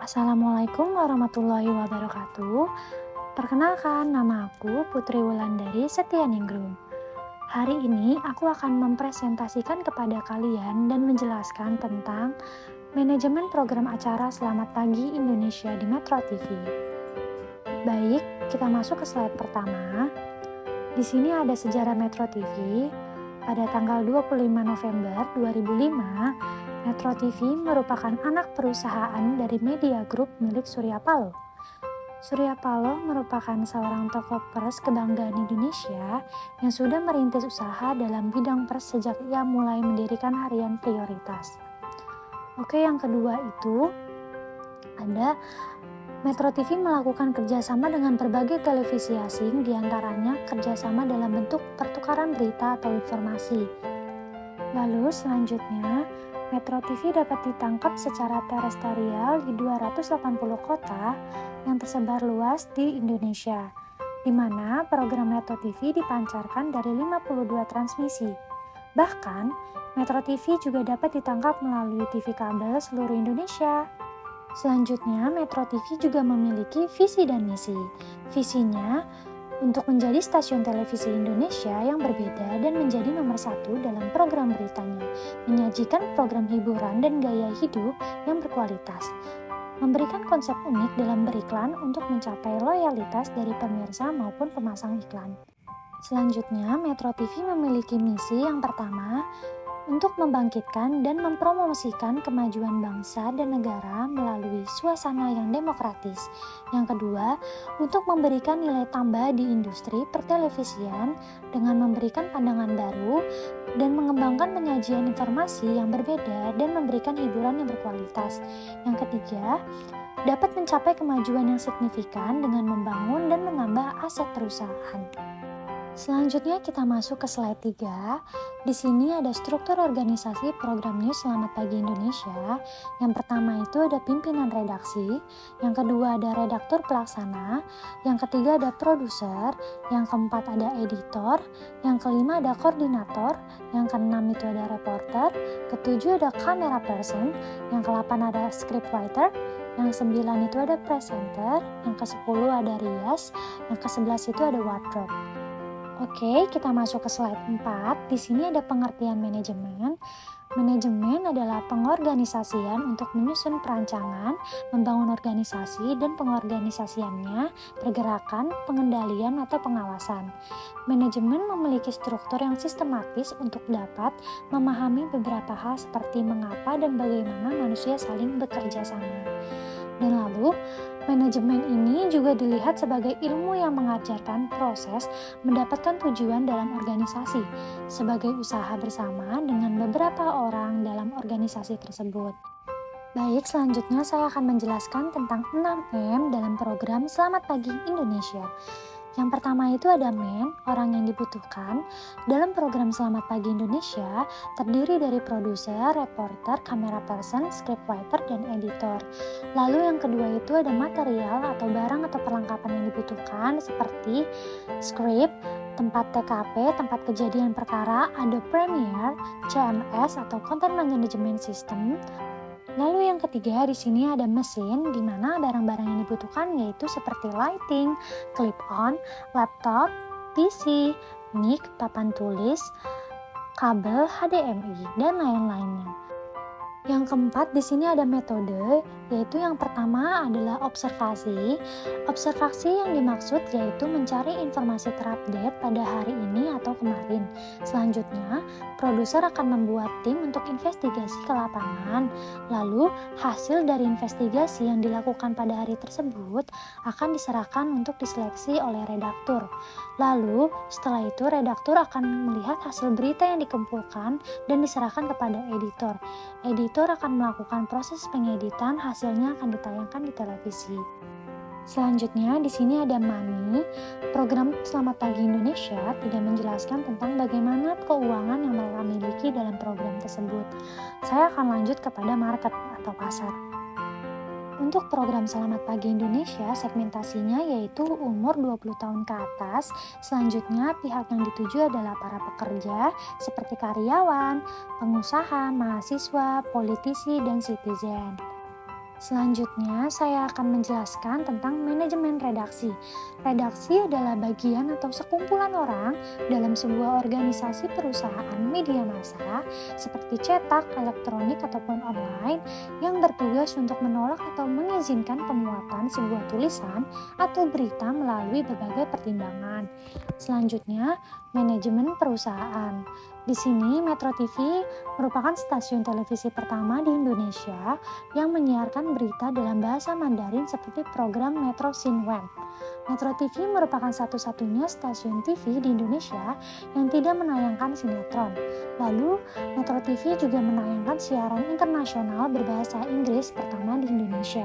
Assalamualaikum warahmatullahi wabarakatuh. Perkenalkan, nama aku Putri Wulandari Setianingrum. Hari ini aku akan mempresentasikan kepada kalian dan menjelaskan tentang manajemen program acara Selamat Pagi Indonesia di Metro TV. Baik, kita masuk ke slide pertama. Di sini ada sejarah Metro TV. Pada tanggal 25 November 2005, Metro TV merupakan anak perusahaan dari Media Group milik Surya Paloh. Surya Paloh merupakan seorang tokoh pers kebanggaan Indonesia yang sudah merintis usaha dalam bidang pers sejak ia mulai mendirikan harian Prioritas. Oke, yang kedua itu ada Metro TV melakukan kerjasama dengan berbagai televisi asing, diantaranya kerjasama dalam bentuk pertukaran berita atau informasi. Lalu selanjutnya, Metro TV dapat ditangkap secara terestrial di 280 kota yang tersebar luas di Indonesia, di mana program Metro TV dipancarkan dari 52 transmisi. Bahkan, Metro TV juga dapat ditangkap melalui TV kabel seluruh Indonesia. Selanjutnya, Metro TV juga memiliki visi dan misi. Visinya untuk menjadi stasiun televisi Indonesia yang berbeda dan menjadi nomor satu dalam program beritanya, menyajikan program hiburan dan gaya hidup yang berkualitas, memberikan konsep unik dalam beriklan untuk mencapai loyalitas dari pemirsa maupun pemasang iklan. Selanjutnya, Metro TV memiliki misi yang pertama, untuk membangkitkan dan mempromosikan kemajuan bangsa dan negara melalui suasana yang demokratis. Yang kedua, untuk memberikan nilai tambah di industri pertelevisian dengan memberikan pandangan baru dan mengembangkan penyajian informasi yang berbeda dan memberikan hiburan yang berkualitas. Yang ketiga, dapat mencapai kemajuan yang signifikan dengan membangun dan menambah aset perusahaan. Selanjutnya kita masuk ke slide 3. Di sini ada struktur organisasi program News Selamat Pagi Indonesia. Yang pertama itu ada pimpinan redaksi, yang kedua ada redaktur pelaksana, yang ketiga ada produser, yang keempat ada editor, yang kelima ada koordinator, yang keenam itu ada reporter, ketujuh ada camera person, yang ke-8 ada scriptwriter, yang ke-9 itu ada presenter, yang ke-10 ada rias, yang ke-11 itu ada wardrobe. Oke, kita masuk ke slide 4. Di sini ada pengertian manajemen. Manajemen adalah pengorganisasian untuk menyusun perancangan, membangun organisasi dan pengorganisasiannya, pergerakan, pengendalian atau pengawasan. Manajemen memiliki struktur yang sistematis untuk dapat memahami beberapa hal seperti mengapa dan bagaimana manusia saling bekerja sama. Dan lalu, manajemen ini juga dilihat sebagai ilmu yang mengajarkan proses mendapatkan tujuan dalam organisasi sebagai usaha bersama dengan beberapa orang dalam organisasi tersebut. Baik, selanjutnya saya akan menjelaskan tentang 6M dalam program Selamat Pagi Indonesia. Yang pertama itu ada man, orang yang dibutuhkan. Dalam program Selamat Pagi Indonesia, terdiri dari produser, reporter, camera person, scriptwriter, dan editor. Lalu yang kedua itu ada material atau barang atau perlengkapan yang dibutuhkan seperti script, tempat TKP, tempat kejadian perkara, Adobe Premiere, CMS atau Content Management System. Lalu yang ketiga di sini ada mesin, di mana barang-barang yang dibutuhkan yaitu seperti lighting, clip-on, laptop, PC, mic, papan tulis, kabel HDMI, dan lain-lainnya. Yang keempat di sini ada metode, yaitu yang pertama adalah observasi. Observasi yang dimaksud yaitu mencari informasi terupdate pada hari ini atau kemarin. Selanjutnya, produser akan membuat tim untuk investigasi ke lapangan. Lalu, hasil dari investigasi yang dilakukan pada hari tersebut akan diserahkan untuk diseleksi oleh redaktur. Lalu, setelah itu redaktur akan melihat hasil berita yang dikumpulkan dan diserahkan kepada editor. Editor akan melakukan proses pengeditan, hasilnya akan ditayangkan di televisi. Selanjutnya di sini ada money. Program Selamat Pagi Indonesia tidak menjelaskan tentang bagaimana keuangan yang mereka miliki dalam program tersebut. Saya akan lanjut kepada market atau pasar. Untuk program Selamat Pagi Indonesia, segmentasinya yaitu umur 20 tahun ke atas. Selanjutnya, pihak yang dituju adalah para pekerja seperti karyawan, pengusaha, mahasiswa, politisi, dan citizen. Selanjutnya, saya akan menjelaskan tentang manajemen redaksi. Redaksi adalah bagian atau sekumpulan orang dalam sebuah organisasi perusahaan media massa seperti cetak, elektronik, ataupun online yang bertugas untuk menolak atau mengizinkan pemuatan sebuah tulisan atau berita melalui berbagai pertimbangan. Selanjutnya, manajemen perusahaan. Di sini, Metro TV merupakan stasiun televisi pertama di Indonesia yang menyiarkan berita dalam bahasa Mandarin seperti program Metro Xinhuan. Metro TV merupakan satu-satunya stasiun TV di Indonesia yang tidak menayangkan sinetron. Lalu, Metro TV juga menayangkan siaran internasional berbahasa Inggris pertama di Indonesia.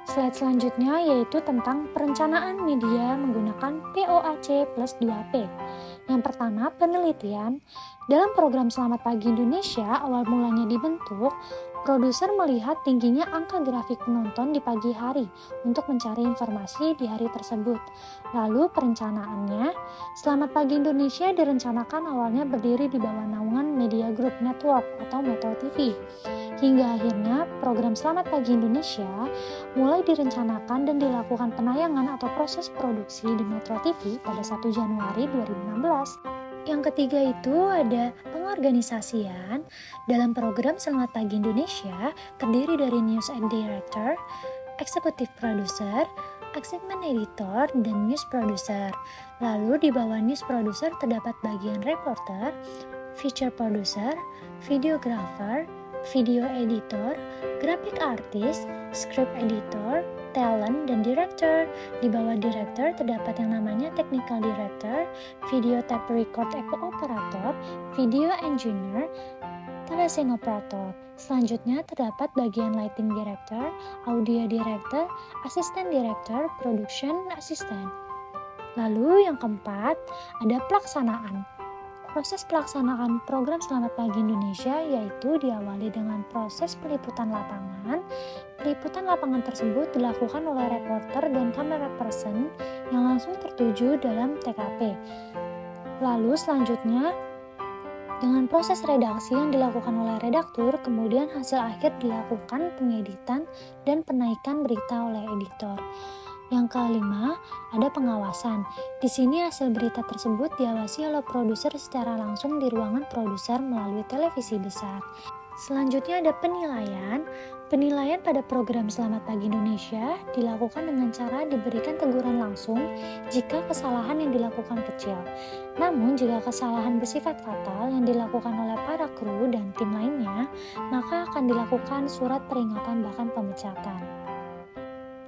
Slide selanjutnya yaitu tentang perencanaan media menggunakan POAC plus 2P. Yang pertama, penelitian. Dalam program Selamat Pagi Indonesia, awal mulanya dibentuk, produser melihat tingginya angka grafik penonton di pagi hari untuk mencari informasi di hari tersebut. Lalu perencanaannya, Selamat Pagi Indonesia direncanakan awalnya berdiri di bawah naungan Media Group Network atau Metro TV. Hingga akhirnya program Selamat Pagi Indonesia mulai direncanakan dan dilakukan penayangan atau proses produksi di Metro TV pada 1 Januari 2016. Yang ketiga itu ada pengorganisasian. Dalam program Selamat Pagi Indonesia terdiri dari News and Director, Executive Producer, Assignment Editor, dan News Producer. Lalu di bawah News Producer terdapat bagian reporter, Feature Producer, Videographer, Video Editor, Graphic Artist, Script Editor, Talent, dan Director. Di bawah Director terdapat yang namanya Technical Director, Video Tape Record Echo Operator, Video Engineer, Telesin Operator. Selanjutnya terdapat bagian Lighting Director, Audio Director, Assistant Director, Production Assistant. Lalu yang keempat ada pelaksanaan. Proses pelaksanaan program Selamat Pagi Indonesia yaitu diawali dengan proses peliputan lapangan. Peliputan lapangan tersebut dilakukan oleh reporter dan kamera person yang langsung tertuju dalam TKP. Lalu selanjutnya dengan proses redaksi yang dilakukan oleh redaktur, kemudian hasil akhir dilakukan pengeditan dan penaikan berita oleh editor. Yang kelima, ada pengawasan. Di sini hasil berita tersebut diawasi oleh produser secara langsung di ruangan produser melalui televisi besar. Selanjutnya ada penilaian. Penilaian pada program Selamat Pagi Indonesia dilakukan dengan cara diberikan teguran langsung jika kesalahan yang dilakukan kecil. Namun jika kesalahan bersifat fatal yang dilakukan oleh para kru dan tim lainnya, maka akan dilakukan surat peringatan bahkan pemecatan.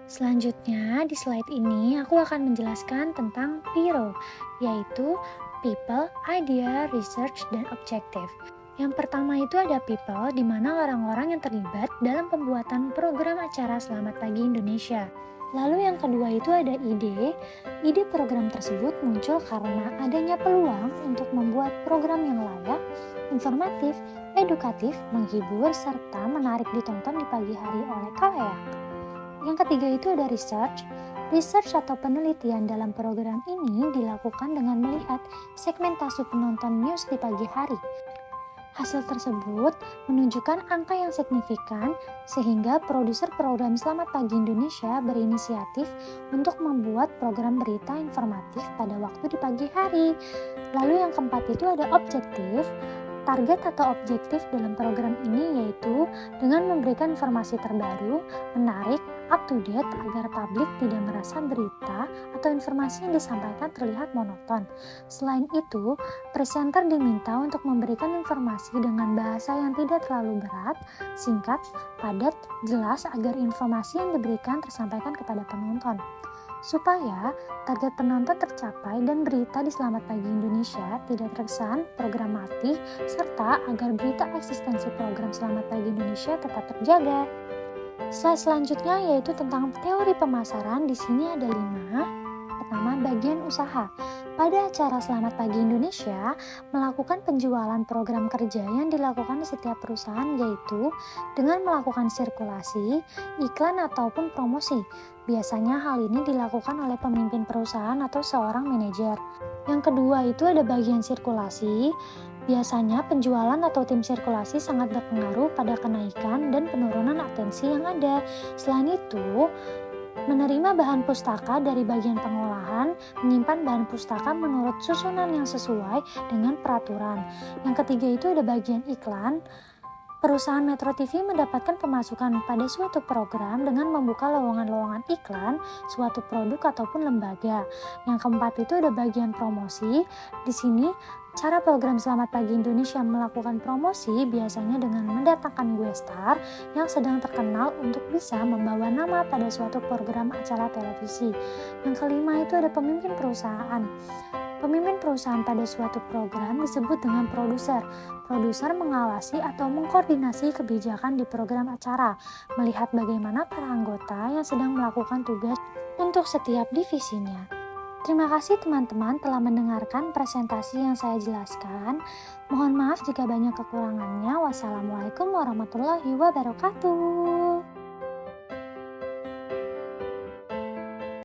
Selanjutnya di slide ini aku akan menjelaskan tentang PIRO, yaitu People, Idea, Research, dan Objective. Yang pertama itu ada people, di mana orang-orang yang terlibat dalam pembuatan program acara Selamat Pagi Indonesia. Lalu yang kedua itu ada ide. Ide program tersebut muncul karena adanya peluang untuk membuat program yang layak, informatif, edukatif, menghibur, serta menarik ditonton di pagi hari oleh khalayak. Yang ketiga itu ada research. Research atau penelitian dalam program ini dilakukan dengan melihat segmentasi penonton news di pagi hari. Hasil tersebut menunjukkan angka yang signifikan sehingga produser program Selamat Pagi Indonesia berinisiatif untuk membuat program berita informatif pada waktu di pagi hari. Lalu yang keempat itu ada objektif. Target atau objektif dalam program ini yaitu dengan memberikan informasi terbaru, menarik, up to date agar publik tidak merasa berita atau informasi yang disampaikan terlihat monoton. Selain itu, presenter diminta untuk memberikan informasi dengan bahasa yang tidak terlalu berat, singkat, padat, jelas agar informasi yang diberikan tersampaikan kepada penonton. Supaya target penonton tercapai dan berita di Selamat Pagi Indonesia tidak terkesan programatik, serta agar berita eksistensi program Selamat Pagi Indonesia tetap terjaga. Slide selanjutnya yaitu tentang teori pemasaran. Di sini ada 5. Pertama, bagian usaha. Pada acara Selamat Pagi Indonesia melakukan penjualan program kerja yang dilakukan di setiap perusahaan yaitu dengan melakukan sirkulasi, iklan ataupun promosi. Biasanya hal ini dilakukan oleh pemimpin perusahaan atau seorang manajer. Yang kedua itu ada bagian sirkulasi. Biasanya penjualan atau tim sirkulasi sangat berpengaruh pada kenaikan dan penurunan atensi yang ada. Selain itu, menerima bahan pustaka dari bagian pengolahan, menyimpan bahan pustaka menurut susunan yang sesuai dengan peraturan. Yang ketiga itu ada bagian iklan. Perusahaan Metro TV mendapatkan pemasukan pada suatu program dengan membuka lowongan-lowongan iklan suatu produk ataupun lembaga. Yang keempat itu ada bagian promosi. Di sini cara program Selamat Pagi Indonesia melakukan promosi biasanya dengan mendatangkan guest star yang sedang terkenal untuk bisa membawa nama pada suatu program acara televisi. Yang kelima itu ada pemimpin perusahaan. Pemimpin perusahaan pada suatu program disebut dengan produser. Produser mengawasi atau mengkoordinasi kebijakan di program acara, melihat bagaimana para anggota yang sedang melakukan tugas untuk setiap divisinya. Terima kasih teman-teman telah mendengarkan presentasi yang saya jelaskan. Mohon maaf jika banyak kekurangannya. Wassalamualaikum warahmatullahi wabarakatuh.